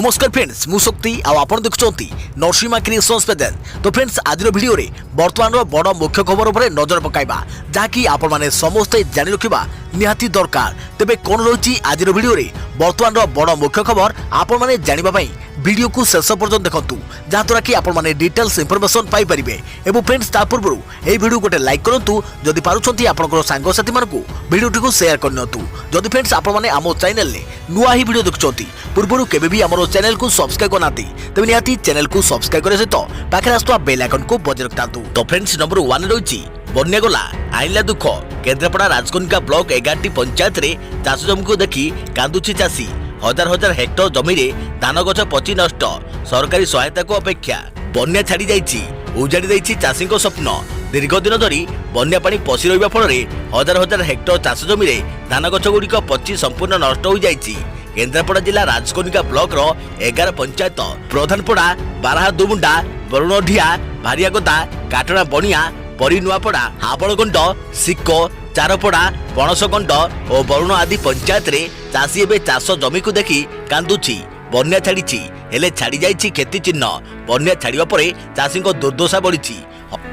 नमस्कार फ्रेंड्स मु शक्ति आपण देखुंती नरसिंहा क्रिएशंस पेजेंट। तो फ्रेंड्स आज वीडियो रे वर्तमान बड़ मुख्य खबर उपर नजर पकाइबा जहाँकि आपण माने समस्ते जानि रखिबा निहाती दरकार। तेबे कोन रही आज वीडियो रे वर्तमान बड़ मुख्य खबर आपण माने जानिबा पई वीडियो को शेष पर्यंत देखंतु जहाँद्वारा कि आपण माने डिटेल्स इंफॉर्मेशन पाई परिबे। एवं फ्रेंड्स ता पूर्व ए वीडियो गोटे लाइक करंतु जदि पारुछंती आपनकर सांग साथी मानकु वीडियो को शेयर करनतु। जदि फ्रेंड्स आपण माने हमो चैनल ले नुआ ही वीडियो देखुछंती पूर्व केबे भी हमरो चैनल को सब्सक्राइब करनाती तबे निहाती चैनल को सब्सक्राइब करे सहित पाखे आस्तुवा बेल आइकन को बजाय रखतांतु। तो फ्रेंड्स नंबर 1 रही बन्या गला आइला दुख केन्द्रापड़ा राजकनिका ब्लॉक 11टी पंचायत रे चाष जमी को देखी कांदुची चाषी हजार हजार हेक्टर जमी रे धान गछ पची नष्ट सरकारी सहायता को अपेक्षा बन्या छाड़ी जाइछि उजाड़ी दैछि चाषी स्वप्न। दीर्घ दिन धरी बन्या पानी पशि रहिबा फल रे हजार हजार हेक्टर चाष जमी रे धान गछ गुड़िक पची संपूर्ण नष्ट हो जाइछि। केन्द्रापड़ा जिला राजकनिका ब्लॉक रो 11 पंचायत प्रधानपड़ा बाराहा दुमुंडा बरुणढिया भारियागदा काटଣା बणिया परी नुआपड़ा हाबलगंड सिक्को चारपड़ा पणसगंड और बरुण आदि पंचायत रे चाषी एवं चाष जमी को देखी कांदुची बन्या छाड़ी हेले छाड़ी जाइछि खेती चिन्ह। बन्या छाड़िबा परे चाषी दुर्दशा बढ़ी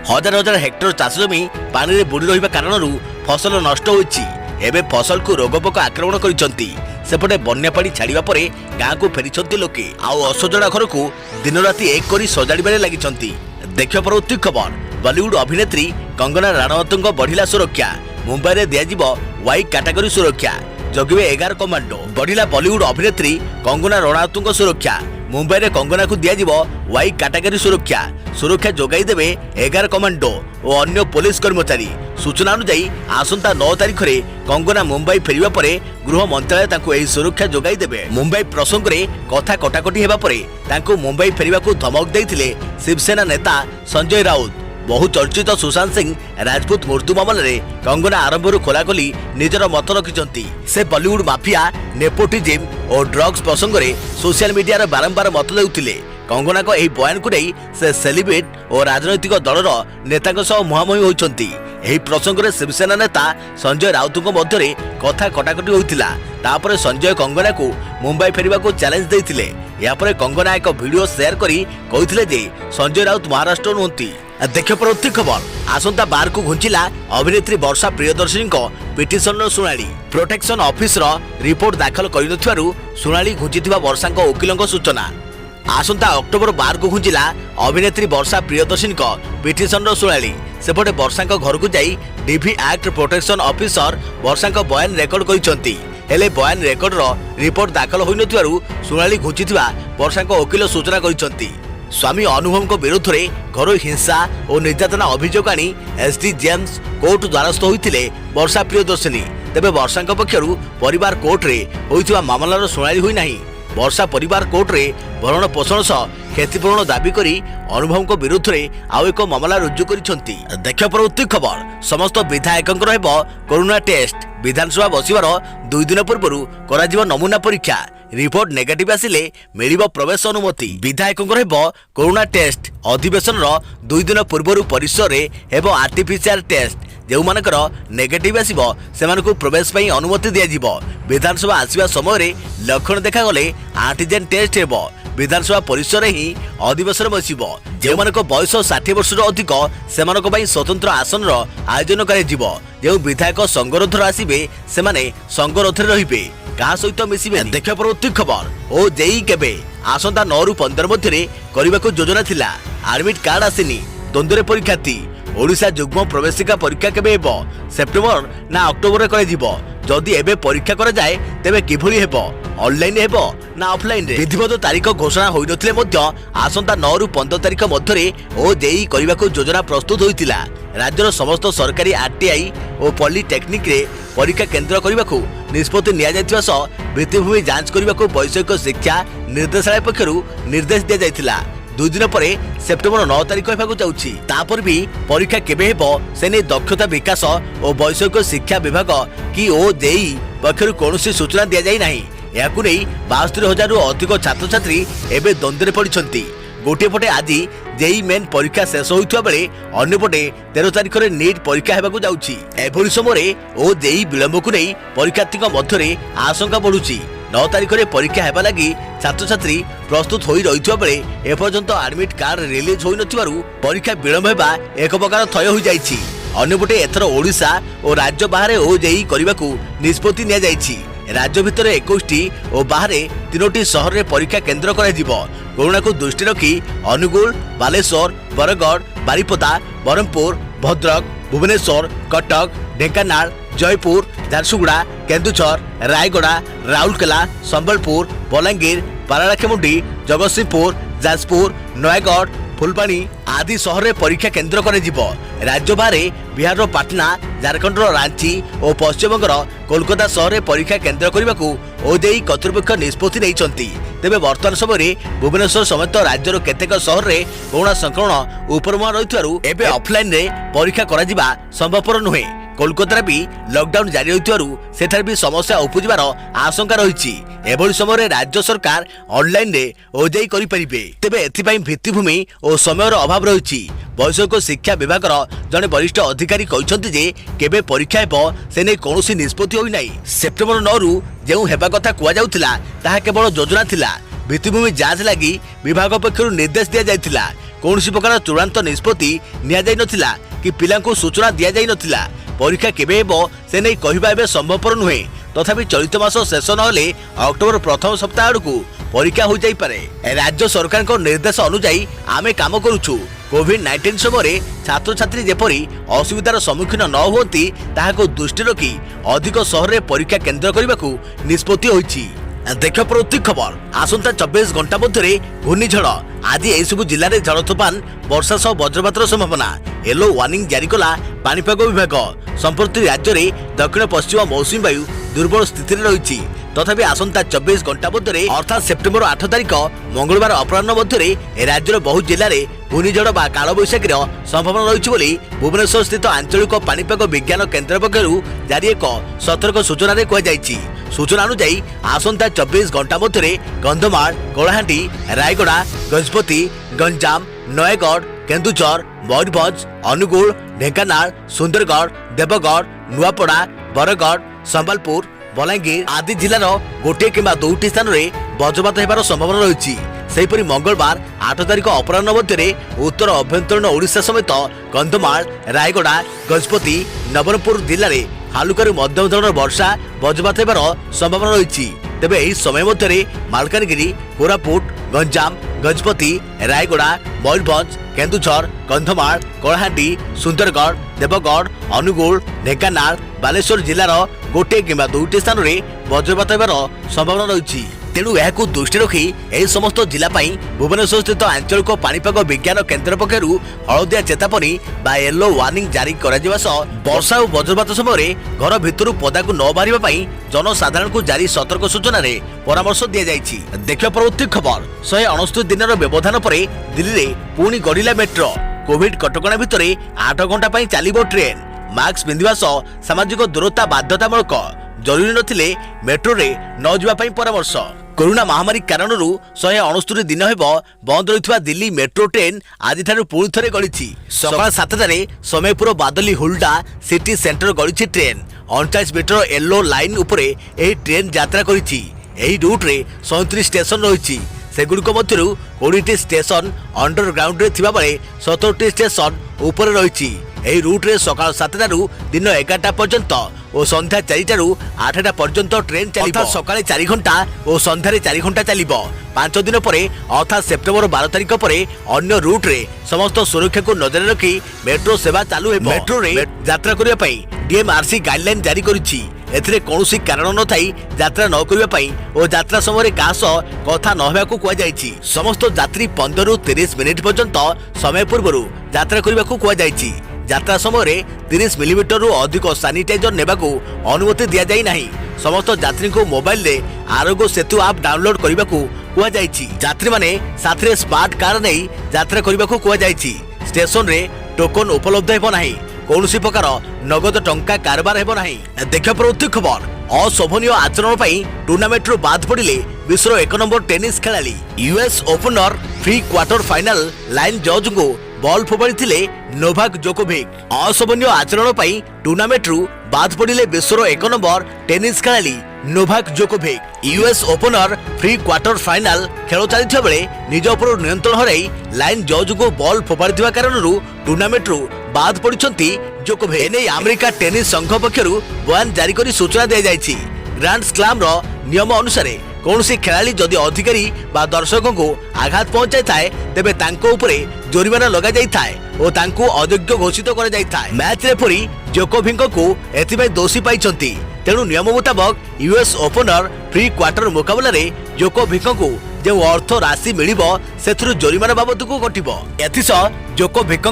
हजार हजार हेक्टर चाष जमी पानी रे बुड़ी रहिबा कारणरू फसल नष्ट होइछि। एबे फसल को रोगपोक आक्रमण करिसंती। सेपटे बन्या पानी छाड़िबा परे गाँ को फेरिसंती लोके आउ असजड़ा घर को दिन राति एक करी सजाड़िबारे लागिसंती। देखियो परवर्ती खबर बॉलीवुड अभिनेत्री कंगना राणावत बढ़िला सुरक्षा मुंबई रे दियाजिबो वाई कैटेगरी सुरक्षा जगिबे 11 कमांडो। बढ़िला बॉलीवुड अभिनेत्री कंगना राणावत सुरक्षा मुंबई रे कंगना को दियाजिबो वाई कैटेगरी सुरक्षा सुरक्षा जोगाई देबे 11 कमांडो और अन्य पुलिस कर्मचारी। सूचना अनुसार आसंता 9 तारिख रे कंगना मुंबई फेरिबा परे गृह मंत्रालय तांको एही सुरक्षा जोगाई देबे। मुंबई प्रसंग रे कथा कटाकटी हेबा परे तांको मुंबई फेरिबा को धमक देइथिले शिवसेना नेता संजय राउत। बहु चर्चित सुशांत सिंह राजपूत मृत्यु मामला रे कंगना आरंभरू खोलाखोली निजर मत रखिचंती। से बॉलीवुड माफिया नेपोटिज्म और ड्रग्स प्रसंग रे सोशल मीडिया रे बारंबार मत देउथिले। कंगना को एही बयान को नहीं से सेलिब्रिटी और राजनैतिक दलर नेता सह मुहांमुही होइचंती। एही प्रसंग रे शिवसेना नेता संजय राउत मध्य कथा कटाकटी होइतिला। तापर संजय कंगना को मुंबई फेरिबा को चैलेंज देइथिले। यापर कंगना एक वीडियो शेयर करी कहिथिले जे संजय राउत महाराष्ट्र नुहंती। देखियो परवर्ती खबर आसंता बार को घुंचिला अभिनेत्री वर्षा प्रियदर्शनी को पिटिशन सुनाली। प्रोटेक्शन ऑफिस रो रिपोर्ट दाखल करिनथिबारु सुनाली घुंचिथिबा वर्षा को वकील सूचना। आसंता अक्टोबर 12 को घुंचिला अभिनेत्री वर्षा प्रियदर्शनी को पिटिशन रो सुनाली। सेपटे वर्षा घर को जाई डीवी एक्ट प्रोटेक्शन ऑफिसर वर्षा बयान रेकर्ड करिसंती। हेले बयान रेकर्ड रो रिपोर्ट दाखल होई नथिबारु सुनाली घुंचिथिबा वर्षा को वकील सूचना करिसंती। स्वामी अनुभव को विरोध में घर हिंसा और निर्यातना अभियोग आनी एसडी जेम्स कोर्ट द्वारस्थ होते वर्षा प्रियदर्शनी। तेबे वर्षा पक्षरु परिवार कोर्ट रे होइथिबा मामलार सुनाली होई नाही। वर्षा परिवार कोर्ट रे भरण पोषण सह क्षतिपूरण दाबी करी अनुभव को विरोध में आउ एक मामला रुजु करिसंती। देखियो परवर्ती खबर समस्त विधायकंकर हेबो कोरोना टेस्ट। विधानसभा बसिबार 2 दिन पूर्व कराजिबो नमूना परीक्षा रिपोर्ट नेगेटिव आसिले मिलिबो प्रवेश अनुमति। विधायकंकर हेबो कोरोना टेस्ट अधिवेशन 2 दिन पूर्व परिसर रे हेबो आर्टिफिशियल टेस्ट जो मानकर नेगेटिव आसीबो सेमानकु प्रवेश पई अनुमति दिया जिवो। विधानसभा आसीबा समय रे लक्षण देखा गले एंटीजन टेस्ट हेबो। विधानसभा परिसर ही अधिवेशन बसिबो। जो मानक बयस 60 वर्ष अधिक सेमानक पई स्वतंत्र आसन रो आयोजन करे जिवो। जो विधायक संगरोधर आसीबे सेमाने संगरोधर रहिबे कहा सहित मिसिबे। देखियो परवर्ती खबर ओ जेई केबे आसंता 9 रु 15 मध्य करबाको योजना थिला। एडमिट कार्ड आसीनी द्वंद्व परीक्षा थी। ओडिशा युग्म प्रवेशिका परीक्षा केबे हेबो सेप्टेम्बर ना अक्टोबर रे करे जिवो। जदि एबे परीक्षा करा जाए तेबे किभली हेबो ऑनलाइन हेबो ना ऑफलाइन रे विधिवत तारीख घोषणा होई नथिले मध्य आसंता 9 रु 15 तारीख मध्य रे ओ जेई करबाको योजना प्रस्तुत होइतिला। राज्यर समस्त सरकारी आरटीआई और पॉलिटेक्निक रे परीक्षा केंद्र करबाको निष्पत्ति निया जायतिबा सह भित्तिभूमि जांच करबाको वैषयिक शिक्षा निर्देशालय पक्षरु निर्देश दिया जायतिला। 2 दिन परे सेप्टेम्बर 9 तारीख हेबाकु जाउछि। तापर भी परीक्षा केबे हेबो सेने दक्षता विकास और वैषयिक शिक्षा विभाग कि ओ जेई पक्षरु कोनोसी सूचना दिया जाय नाही। याकु नै 72,000 रु अधिक छात्र छात्री एबे द्वंद्व पड़िछंती। गोटे पटे आज जेई मेन परीक्षा शेष होइथवा बेले अन्य पटे 13 तारिख रे नीट परीक्षा हेबाकु जाउछि। एभली समय ओ जेई विलंब को नै परीक्षार्थी मध्य आशंका बढ़ुछि। 9 तारिख में परीक्षा हेबा लगी छात्र छात्री प्रस्तुत हो रही बेले एपर्यंत एडमिट कार्ड रिलीज हो नथिबारु परीक्षा विलंब हेबा एक प्रकार थय हो जाइछि। अन्यपटे एथर ओडिशा और राज्य बाहर ओजेई करने निष्पत्ति निया जाइछि। राज्य भितर 21टी और बाहर 3टी सहर में परीक्षा केन्द्र कोरोना को दृष्टि रखी अनुगुल, बालेश्वर, बरगढ़, बारिपदा, ब्रह्मपुर, भद्रक, भुवनेश्वर, कटक, ढेंकानाल, जयपुर, झारसुगुड़ा, केन्दुझर, रायगड़ा, राउरकेला, संबलपुर, बलांगीर, पारालाखेमुंडी, जगतसिंहपुर, जाजपुर, नयागढ़, फुलबाणी आदि सहर में परीक्षा केन्द्र राज्य बाहर बिहार पाटना, झारखंड रांची और पश्चिमबंगर कोलकाता सहर में परीक्षा केन्द्र करने को ओजेई कर्तृपक्ष निष्पत्ति नहीं। तेबे वर्तमान समय भुवनेश्वर समेत राज्यर केतेक सहर में कोरोना संक्रमण उपरमुआ रही एबे ऑफलाइन रे परीक्षा करा संभवपर नुहे। कोलकाता भी लॉकडाउन जारी होथिबारु भी समस्या उपजिबार आशंका रही। एभली समय राज्य सरकार ऑनलाइन रे ओजेई करि परिबे। तेबे एथिपाई भित्तिभूमि और समयर अभाव रही। वैषयिक शिक्षा विभाग जड़े वरिष्ठ अधिकारी कहते जे केबे परीक्षा हेबो से नै कोनोसी निष्पत्ति होई नै। सेप्टेम्बर 9 रु जेउ हेबा कथा कुआ जाउथिला ताहा केवल योजना थिला। भित्तिभूमि जांच लगी विभाग पक्षरु निर्देश दिया जायथिला। कोनोसी प्रकार चूड़ांत निष्पत्ति निया जाय नथिला कि पिलांको सूचना दिया जाय नथिला। परीक्षा केबे हेबो से नै कहिबा एबे संभवपर नुहे। तथापि चलित मास शेष नहले अक्टोबर प्रथम सप्ताह आड़कू परीक्षा हो जाई पारे। राज्य सरकार को निर्देश अनुसार आमे काम करूछु। कोविड-19 समय छात्र छात्री जेपरी असुविधार सम्मुखीन न होती ताहाको दृष्टि रखी अधिक सहर में परीक्षा केन्द्र करने को निष्पत्ति होईछि। देख प्रति खबर आसंता 24 घंटा मध्य घूर्णिझड़ आज एसबू जिले में झड़ तोफान वर्षा सह वज्रपातर संभावना। येलो वार्निंग जारी कला पाणीपाग विभाग। संप्रति राज्य में दक्षिण पश्चिम मौसुमी वायु दुर्बल स्थिति रही। तथापि आसंता 24 घंटा मध्य अर्थात सेप्टेम्बर 8 तारिख मंगलवार अपराह्न मध्य राज्यर बहु जिले में घूर्णिझड़ बा कालबैशाखीर संभावना रही भुवनेश्वर स्थित आंचलिक पाणीपाग विज्ञान केन्द्र पक्षरु जारी एक सतर्क सूचना कहुଯାଇଛି। सूचना अनुसार आसंता 24 घंटा मध्य कंधमाल, कलाहांडी, रायगड़ा, गजपति, गंजाम, नयागढ़, केन्दुझर, मयूरभंज, अनुगुल, ढेंकानाल, सुंदरगढ़, देवगढ़, नुआपड़ा, बरगढ़, संबलपुर, बलांगीर आदि जिलार गोटे किंबा 2टी स्थान में वज्रपात होबार संभावना रही। सेहीपरि मंगलवार 8 तारिख अपराह्न मध्य उत्तर अभ्यंतरीण ओडिशा समेत कंधमाल, रायगड़ा, गजपति, नवरंगपुर जिले में हालुकारू मध्यम धरणर वर्षा वज्रपात होबार संभावना रही। तेबे एही समय मध्य मालकानगिरी, कोरापुट, गंजाम, गजपति, रायगड़ा, मयूरभंज, केन्दुझर, कंधमाल, कलाहांडी, सुंदरगढ़, देवगढ़, अनुगुल, ढेंकानाल, बालेश्वर जिलार गोटे किंबा 2टी स्थान में वज्रपात होबार संभावना रही। तेणु यह दृष्टि रखी यह समस्त जिला भुवनेश्वर स्थित आंचलिक पाणीपाग विज्ञान केन्द्र पक्षरु हलदिया चेतावनी बा येलो वार्निंग जारी करा सह वर्षा और वज्रपात समय घर भितर पदाकू न बाहर जनसाधारण को जारी सतर्क सूचना परामर्श दि जाइछि। देखिए परवर्ती खबर 169 दिन व्यवधान पर दिल्ली में पुणी गढ़िला मेट्रो। कोविड कटकणा भितर 8 घंटा चलिबो ट्रेन। मास्क पिंधिबा सह सामाजिक दूरता बाध्यतामूलक। जरूरी नथिले मेट्रो रे न जिबा पई परामर्श। कोरोना महामारी कारण 169 दिन हेबो बंद रहितबा दिल्ली मेट्रो ट्रेन आज ठारू पुणी थरे गळिछि। सकाळ 7टारे समयपुर बादली हुल्डा सिटी सेंटर गळिछि ट्रेन। 39 मीटर येलो लाइन उपरे एही ट्रेन यात्रा करिछि। एही रूट रे 37 स्टेशन रहिछि। सेगुड़िक मध्यरु 20टी स्टेशन अंडरग्राउंड रे थिबा बेले 17टी स्टेशन ऊपर रहिछि। एही रूट रे सकाळ 7टारू दिन 11टा पर्यंत और संध्या 4टारू 8टा पर्यंत ट्रेन चलिबो। सकाळे 4 घंटा और संध्यारे 4 घंटा चलिबो। 5 दिन परे अर्थात सेप्टेम्बर 12 तारिख परे अन्य रूट रे समस्त सुरक्षा को नजर रखी मेट्रो सेवा चालू हेबो। मेट्रो रे यात्रा करिया पई डीएमआरसी गाइडलाइन जारी करिछि। एथिरे कोनोसी कारण न थाई यात्रा न करिया पई और यात्रा समय कास कथा न हेबाकू कुआ जाइछि। समस्त यात्री 15 रु 30 मिनिट पर्यंत समय पूर्वरु यात्रा करिबाकू कुआ जाइछि। यात्रा समय 30 मिलीमीटर रु अधिक सानिटाइजर नेबाकू अनुमति दिया जाई नाही। समस्त यात्री को मोबाइल रे आरोग्य सेतु ऐप डाउनलोड करबाकू कुआ जाइछि। यात्री माने साथरे स्मार्ट कार्ड नै यात्रा करबाकू कुआ जाइछि। स्टेशन रे टोकन उपलब्ध हेबो नाही। कौनसी प्रकार नगद टंका कारबार हेबो नाही। देखिए परवर्ती खबर अशोभनीय आचरण पई टूर्नामेंट रू बाद पड़िले विश्व 1 नंबर टेनिस खेलाड़ी US opener pre quarter final line जज को बॉल फोपाड़ी नोवाक जोकोविक। अशोभनीय आचरण पर टूर्नामेंट रु बाद पड़े विश्वर 1 नंबर टेनिस खेलाड़ी Novak Djokovic. US opener pre quarter final खेल चलता बेले निज उपर नियंत्रण हराई लाइन जज को बॉल फोपाड़ी कारण टूर्नामेंट रु बाद पड़ती जोकोविक। एने अमेरिका टेनिस संघ पक्षर बयान जारी कर सूचना दी जाएगी। ग्रांड स्लाम रो नियम अनुसार कौन खेलाड़ी जदि अधिकारी बा दर्शकों को आघात पहुंचाई थाए तेबे तांको उपरे जोरिमाना लगा जाई थाए और तांको अयोग्य घोषित कर जाई थाए। मैच रेफरी जोकोविक को एथिबाई दोषी पाइछंती। तेणु नियम मुताबक यूएस ओपनर प्री क्वार्टर मुकाबला रे जोकोविक को जो अर्थ राशि मिलिबो सेथुरु जोरिमाना बाबद को कटिबो। एथिस जोकोविक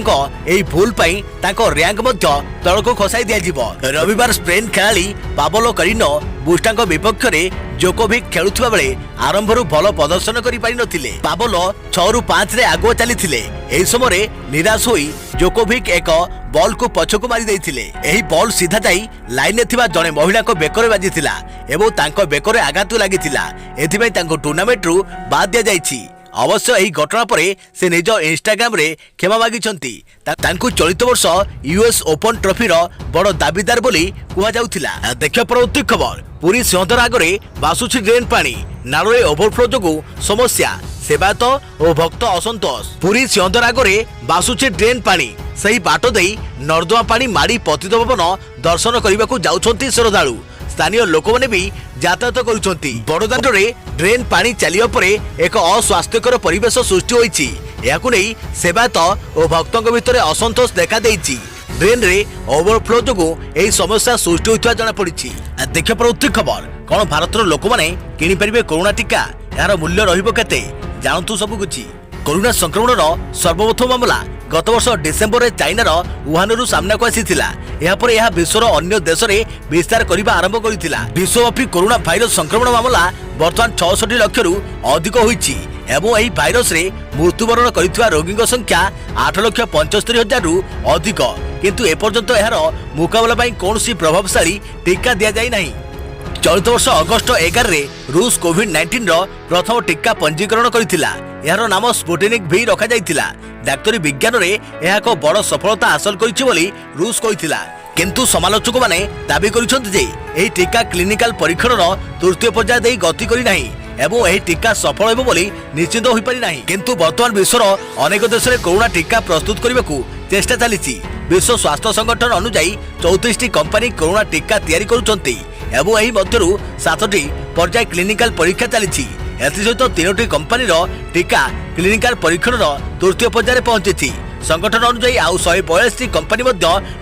एई भूल पई ताको रैंक मध्य तळको खसाई दिया जिवो। रविवार स्पेन खेलाड़ी पाब्लो कारिनो बुस्टाको विपक्ष रे जोकोविक खेलुथिबा बेले आरंभरु भल प्रदर्शन करि पारि नथिले। पाब्लो 6 रु 5 रे आगो चलीथिले। एही समय निराश होई जोकोविक एक बॉल को पछकु मारी देइथिले। एही बॉल सीधा जाई लाइन थिबा जणे महिला को बेकरे बाजिथिला एवं तांको बेकरे आघात लागिथिला। एथिबई तांको टूर्नामेंट रु बाद दिया जाइछि। अवश्य एही घटना परे से निज इंस्टाग्राम रे क्षमा मागिछंती। तांको चलित वर्ष यूएस ओपन ट्रॉफी रो बड़ दाबीदार बोली कुहा जाउथिला। देखियो परवर्ती खबर। पुरी सिंहदर आगरे बासुछि ड्रेन पानी। नाଳରେ ओभरफ्लो जोगु समस्या सेवायत और भक्त असंतोष। पुरी सिंहदर आगरे बासुछि ड्रेन पानी। सही बाट देई नर्दमा पानी माड़ी पतित भवन दर्शन करने जाउछंती श्रद्धालु। स्थानीय लोक मैंने भी यातायात करुछंती। बड़दाण्ड रे ड्रेन पानी चलिया परे एक अस्वास्थ्यकर परिवेश सृष्टि होईछि। याकु नै सेवायत और भक्तों भितर असंतोष देखा देइछि। ड्रेन रे ओवरफ्लो जोगु एही समस्या सृष्टि होइतवा जणा पड़िछि। देखियो परवर्ती खबर। कोन भारतर लोक माने किनि परिबे कोरोना टीका? यार मूल्य रहिबो केते? जानतु सब किछि। कोरोना संक्रमण सर्वप्रथम मामला गत वर्ष डिसेम्बर में चाइनार वुहान सामना को आसीथिला। यापर यह विश्वर अन्य देश में विस्तार करने आरंभ करथिला। विश्वव्यापी कोरोना भाइरस संक्रमण मामला बर्तमान 66 लाख रु अधिक होईछि एवं एही भाइरस रे मृत्युवरण करिथिबा रोगीक संख्या 8,75,000 रु अधिक। किंतु एपर्यंत यार मुकाबला पई कोनोसी प्रभावशाली टीका दिया जाई नाही। चलित वर्ष अगस्ट 11 रे रूस कोविड-19 रो प्रथम टीका पंजीकरण करथिला। यार नाम स्पुटनिक V रखा जाइथिला। डाक्तरी विज्ञान रे यह एक बड़ सफलता हासिल करिछि बोली रूस कहिथिला। किंतु समालोचक माने दाबी करिसंत जे एही टीका क्लिनिकल परीक्षण रो तृतीय पर्याय देई गति करि नाही एवं एही टीका सफल हेबो बोली निश्चित होई पारि नाही। किंतु वर्तमान विश्वर अनेक देश रे कोरोना टीका प्रस्तुत करबाकू चेष्टा चलीछि। विश्व स्वास्थ्य संगठन अनुसार 34 कंपनी कोरोना टीका तैयारी करुछंती एवं एही मध्यरु 7टी पर्याय क्लिनिकल परीक्षा चलीछि। एसहित 3टी कंपनी टीका क्लिनिकल परीक्षण तृतीय पर्याय पहुंची। संगठन अनुसार आउ 142 कंपनी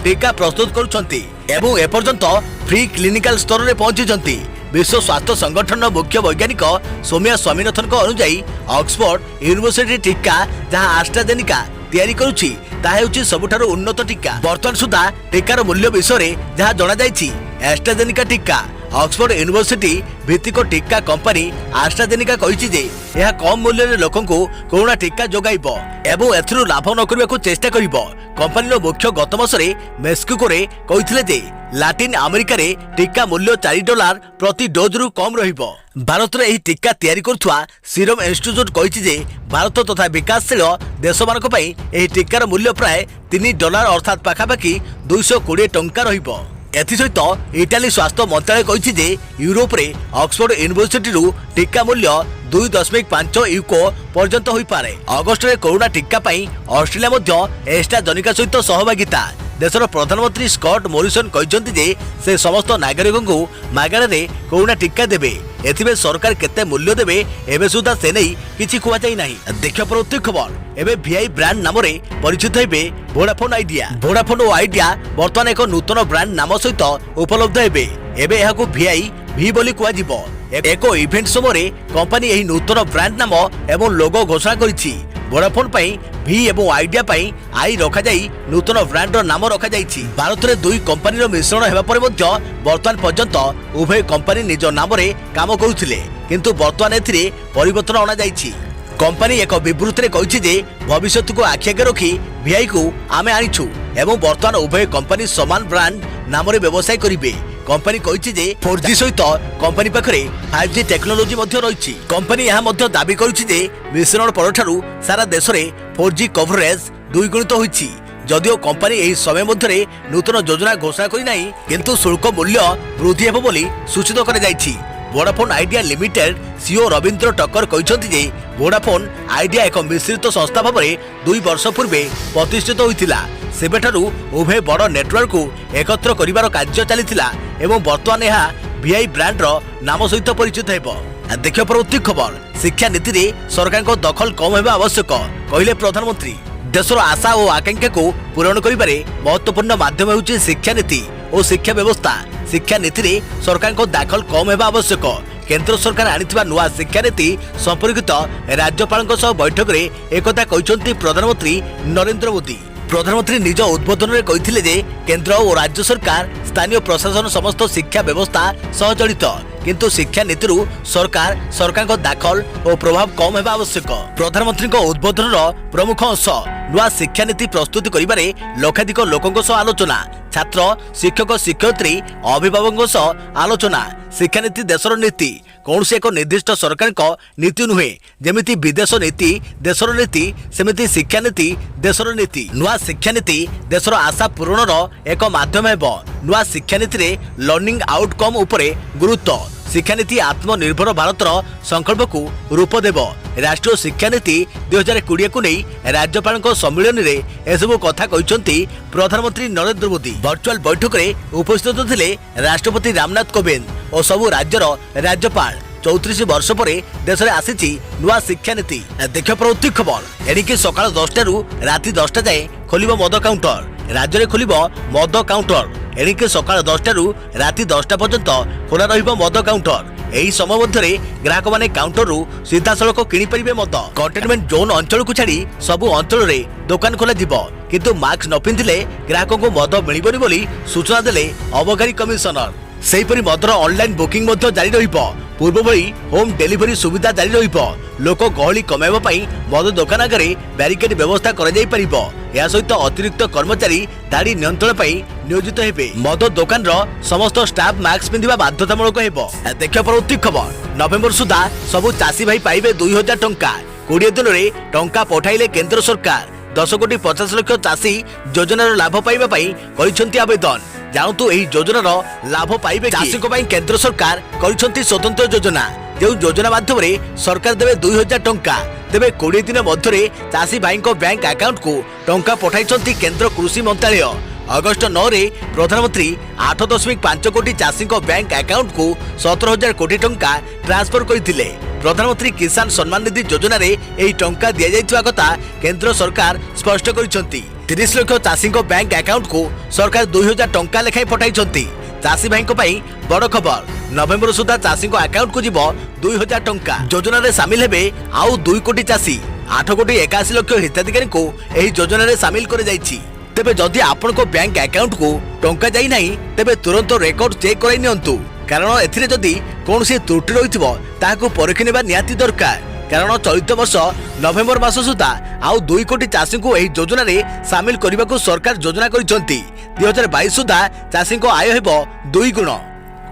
टीका प्रस्तुत करुछंती एवं एपर्यंत फ्री क्लिनिकल स्तर में पहुंची। विश्व स्वास्थ्य संगठन मुख्य वैज्ञानिक सौम्या स्वामीनाथन अनुसार ऑक्सफोर्ड यूनिवर्सिटी टीका जहां एस्ट्राजेनेका तैयारी करुछि ताहा हेउछि सबुठारु उन्नत टीका। वर्तमान सुधा टीकार मूल्य विषय जहां जना जाइछि एस्ट्राजेनेका टीका ऑक्सफोर्ड यूनिवर्सिटी भित्तिक टीका कंपनी एस्ट्राजेनेका कहिछि जे यह कम मूल्य रे लोकन को कोरोना टीका जोगाइबो एवं एथिरु लाभ न करबाकू चेष्टा करिबो। कंपनी मुख्य गत मासरे मेक्सिको रे कहिथिले जे लाटिन अमेरिका रे टीका मूल्य $4 प्रति डोज रु कम रहिबो। भारत रे एही टीका तैयारी करथुआ सीरम इंस्टीट्यूट कहिछि जे भारत तथा विकासशील देशमानक पई एही टीकार मूल्य प्राय $3 अर्थात पाखापाखि 220 टंका रहिबो। एसहित इटाली स्वास्थ्य मंत्रालय कहिछि जे यूरोप रे ऑक्सफोर्ड यूनिवर्सिटी रु टीका मूल्य 2.5 यूको पर्यंत होई पारे। अगस्ट रे कोरोना टीका पई ऑस्ट्रेलिया मध्य एस्ट्राजेनेका सहित सहभागिता। देशर प्रधानमंत्री स्कॉट मोरिसन कहिसंती जे से समस्त नागरिकों को मागणा रे कोरोना टीका देबे। एथिबे सरकार केते मूल्य देबे एबे सुधा से नै किछि कुआ जाई नाही। देखियो परवर्ती खबर। एबे VI ब्रांड नाम रे परिचित हेबे वोडाफोन आइडिया। वोडाफोन और आइडिया वर्तमान एक नूतन ब्रांड नाम सहित उपलब्ध हेबे। एबे एहाकू VI V बोली कुआ जिवो। एक इवेंट समय कंपनी एही नूतन ब्रांड नाम एवं लोगो घोषणा करिछि। वोडाफोन पई V एवं आइडिया पई आई रखा जाई नूतन ब्रांड नाम रखा जाइछि। भारत रे दुई कंपनी रो मिश्रण हेबा परे मध्य वर्तमान पर्यंत उभय कंपनी निज नाम रे काम करुथिले किंतु वर्तमान एथिरे परिवर्तन अना जाइछि। कंपनी एक विवृत्ति रे कहिछि जे भविष्यत को आखि आगे रखी VI को आमे आनिछु एवं वर्तमान उभय कंपनी समान ब्रांड नाम रे व्यवसाय करिवे। कंपनी कहिछि जे 4G सहित कंपनी पाखरे 5G टेक्नोलोजी मध्य रहिछि। कंपनी यह मध्य दाबी करिछि जे मिश्रण परठारु सारा देश रे 4G कवरेज द्विगुणित होइछि। जदिओ कंपनी एही समय मध्यरे नूतन योजना घोषणा करि नाही, किंतु शुल्क मूल्य वृद्धि हेबो बोली सूचित करा जाइछि। Vodafone Idea Limited CEO Ravindra Takkar कहिसंति जे वोडाफोन आइडिया एक मिश्रित संस्था भाबरे 2 वर्ष पूर्वे प्रतिष्ठित होइतिला। सेबेठारु उभय बड़ नेटवर्क को एकत्र करिवार कार्य चलीथिला एवं वर्तमान यह वीआई ब्रांड रो नाम सहित परिचित हेबो। देखियो परवर्ती खबर, शिक्षा नीति रे सरकार को दखल कम हेबा आवश्यक कहिले प्रधानमंत्री। देशर आशा और आकांक्षा को पूरण करिबारे महत्वपूर्ण माध्यम हेउछि शिक्षा नीति और शिक्षा व्यवस्था। शिक्षा नीति रे सरकार को दाखल कम हेबा आवश्यक। केंद्र सरकार आनिथिबा नुआ शिक्षा नीति संपर्कित राज्यपालଙ୍କ सह बैठक रे एकता कहिसंती प्रधानमंत्री नरेंद्र मोदी। प्रधानमंत्री निज उद्बोधन में कहिथिले जे केंद्र और राज्य सरकार स्थानीय प्रशासन समस्त शिक्षा व्यवस्था सह जड़ित, किंतु शिक्षा नीति सरकार को दाखल और प्रभाव कम हेबा आवश्यक। प्रधानमंत्री उद्बोधन प्रमुख अंश नुआ शिक्षा नीति प्रस्तुत करिबारे लक्षाधिक लोकଙ୍କ सह आलोचना, छात्र शिक्षक शिक्षयित्री अभिभावकों सह आलोचना। शिक्षा नीति देशर नीति, कौन से एक निर्दिष्ट सरकार को नीति नुहे। जेमिति विदेश नीति देशर नीति, सेमिति शिक्षा नीति देशर नीति। नुआ शिक्षा नीति देशर आशा पूरणर एक माध्यम हेबो। नुआ शिक्षा नीति रे लर्निंग आउटकम उपरे गुरुत्व। शिक्षा नीति आत्मनिर्भर भारतर संकल्प को रूप देव। राष्ट्रीय शिक्षा नीति 2020 को नहीं राज्यपाल सम्मेलन में एसबू कथा कहते प्रधानमंत्री नरेंद्र मोदी। वर्चुअल बैठक में उपस्थित थे राष्ट्रपति रामनाथ कोविंद और सबू राज्यर राज्यपाल। 34 वर्ष पर देश में आसी नुआ शिक्षा नीति। देखिए प्रवृत्ति खबर, एणिके सकाल 10टा रु राति 10टा जाए खोल मद काउंटर। राज्य में खोल मद काउंटर। एणिके सकाल 10टा रु राति 10टा पर्यंत खोला रहिबो मद काउंटर। एही समय मध्यरे ग्राहक माने काउंटर रु सीधा सड़क किनि परिबे मद। कंटेनमेंट जोन अंचल को छाड़ी सबु अंचल रे दुकान खोला जिवो, किंतु मास्क न पिंधिले ग्राहक को मद मिलिबोनी बोली सूचना देले अबकारी कमिशनर। सेहीपरि मदर ऑनलाइन बुकिंग मध्य जारी रहिबो। पूर्व भली होम डिलीवरी सुविधा जारी रहिबो। लोक गहली कमाइबा पई मद दुकान आगे बैरिकेड व्यवस्था करा जाई परिबो। या सहित अतिरिक्त कर्मचारी दाड़ी नियंत्रण पई नियोजित हेबे। मद दुकान रो समस्त स्टाफ मास्क पिंधिबा बाध्यतामूलक हेबो। देखियो परवर्ती खबर, नवेम्बर सुधा सबु चासी भाई पाइबे 2000 टंका। 20 दिन रे टंका पठाइले केंद्र सरकार। 10 कोटी 50 लाख चासी योजनार लाभ पाइबा पई करिसंती आवेदन। जानतु एही योजनार लाभ पाइबे चासी को पई केंद्र सरकार करिसंती स्वतंत्र योजना। जो योजना माध्यम रे सरकार देबे 2000 टंका। तेबे 20 दिन मध्यरे चासी भाई को बैंक अकाउंट को टंका पठाइसंती केंद्र कृषि मंत्रालय। अगस्त 9 रे प्रधानमंत्री 8.5 कोटी चासी को बैंक अकाउंट को 17,000 कोटी टंका ट्रांसफर करथिले। प्रधानमंत्री किसान सम्मान निधि योजना रे एही टंका दिया जाइतवा कथा केंद्र सरकार स्पष्ट करिसंती। 30 लाख चासी को बैंक अकाउंट को सरकार 2000 टंका लेखाई पठाइसंती। चासी भाई को पई बड़ खबर, नवेम्बर सुधा चासी को अकाउंट को जीवो 2000 टंका। योजना रे शामिल हेबे आउ 2 कोटी चासी। 8 कोटी 81 लाख हिताधिकारी को एही योजना रे शामिल करे जाइछि। तेबे जदि आपण को बैंक अकाउंट को टंका जाई नाही, तेबे तुरंत रेकॉर्ड चेक कराई नियंतु, कारण एथिरे जदि कोनोसी त्रुटि रहिथिबो ताहाको परखि नेबा निहाती दरकार। कारण चलित वर्ष नवेम्बर मास सुधा आउ 2 कोटी चासी को एही योजना रे शामिल करबाको सरकार योजना करिसंती। 2022 सुधा चासी को आय हेबो 2 गुण।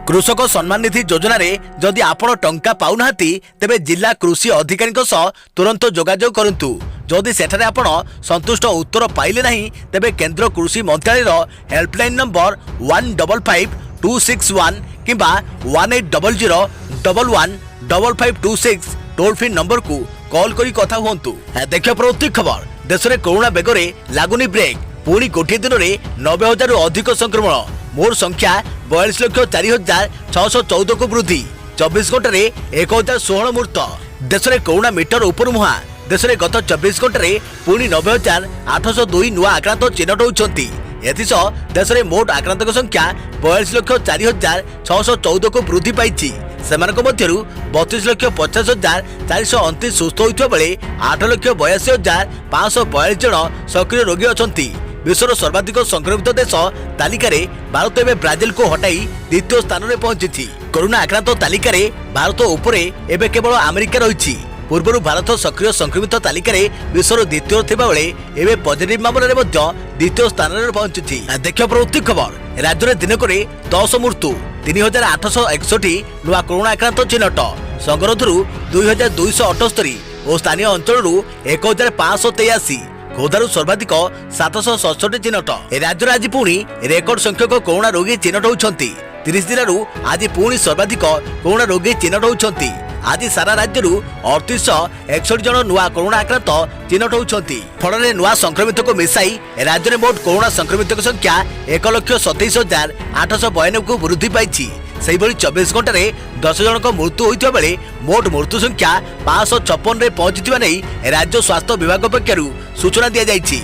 कृषक सम्मान निधि योजना रे जदि आपण टंका पाउनाहाती, तेबे जिला कृषि अधिकारी सह तुरंत जोगाजोग करंतु। जदि सेठारे आपण संतुष्ट उत्तर पाइले नाही, तेबे केंद्र कृषि मंत्रालय हेल्पलाइन नंबर 155261 किंबा 1800115526 टोल फ्री नंबर को कॉल करी कथा हुंतु। देखियो प्रवृत्ति खबर, देश में कोरोना बेगरे लागुनी ब्रेक। पुणी गोटे दिन में 90,000 रु अधिक संक्रमण। मोर संख्या 42,04,614 को वृद्धि। 24 घंटे 1016 मृत। देश में कोरोना मीटर उपर मुहा। देश में गत 24 घंटे पुणी 90,802 नुआ आक्रांत चिन्हट होती। एथिसह देश में मोट आक्रांत संख्या 42,04,614 को वृद्धि पाई। सेमानक मध्यरु 32,50,429 सुस्थ होइतबा बेले 8,82,542 जन सक्रिय रोगी अछंती। विश्वर सर्वाधिक संक्रमित देश तालिका रे भारत एवं ब्राजिल को हटाई द्वितीय स्थान में पहुंची। कोरोना आक्रांत तालिका रे भारत उपरे एवं केवल अमेरिका रही। पूर्व भारत सक्रिय संक्रमित तालिका रे विश्वर द्वितीय थिबा बेले एवं पॉजिटिव मामला रे मध्य द्वितीय स्थान में पहुंची। देखियो प्रवृत्ति खबर, राज्य में दिनक 10 मृत्यु। 3,861 नुआ कोरोना आक्रांत चिन्हट। संगरोधरू 2,278 और स्थानीय अंचल 1,583। ଖୋର୍ଦ୍ଧାରୁ ସର୍ବାଧିକ 767 ଚିହ୍ନଟ। ରାଜ୍ୟରେ ଆଜି ପୁଣି ରେକର୍ଡ ସଂଖ୍ୟକ କରୋନା ରୋଗୀ ଚିହ୍ନଟ ହୋଇଛନ୍ତି। 30 ଜିଲ୍ଲାରୁ ଆଜି ପୁଣି ସର୍ବାଧିକ କରୋନା ରୋଗୀ ଚିହ୍ନଟ ହୋଇଛନ୍ତି। ଆଜି ସାରା ରାଜ୍ୟରୁ 3861 ଜଣ ନୂଆ କରୋନା ଆକ୍ରାନ୍ତ ଚିହ୍ନଟ ହୋଇଛନ୍ତି। ଫଳରେ ନୂଆ ସଂକ୍ରମିତଙ୍କୁ ମିଶାଇ ରାଜ୍ୟରେ ମୋଟ କରୋନା ସଂକ୍ରମିତଙ୍କ ସଂଖ୍ୟା 1,27,892କୁ ବୃଦ୍ଧି ପାଇଛି। ସେହିଭଳି 24 ଘଣ୍ଟାରେ 10 ଜଣଙ୍କ ମୃତ୍ୟୁ ହୋଇଥିବା ବେଳେ ମୋଟ ମୃତ୍ୟୁ ସଂଖ୍ୟା 556ରେ ପହଞ୍ଚିଥିବା ନେଇ ରାଜ୍ୟ ସ୍ୱାସ୍ଥ୍ୟ ବିଭାଗ ପକ୍ଷରୁ ସୂଚନା ଦିଆଯାଇଛି।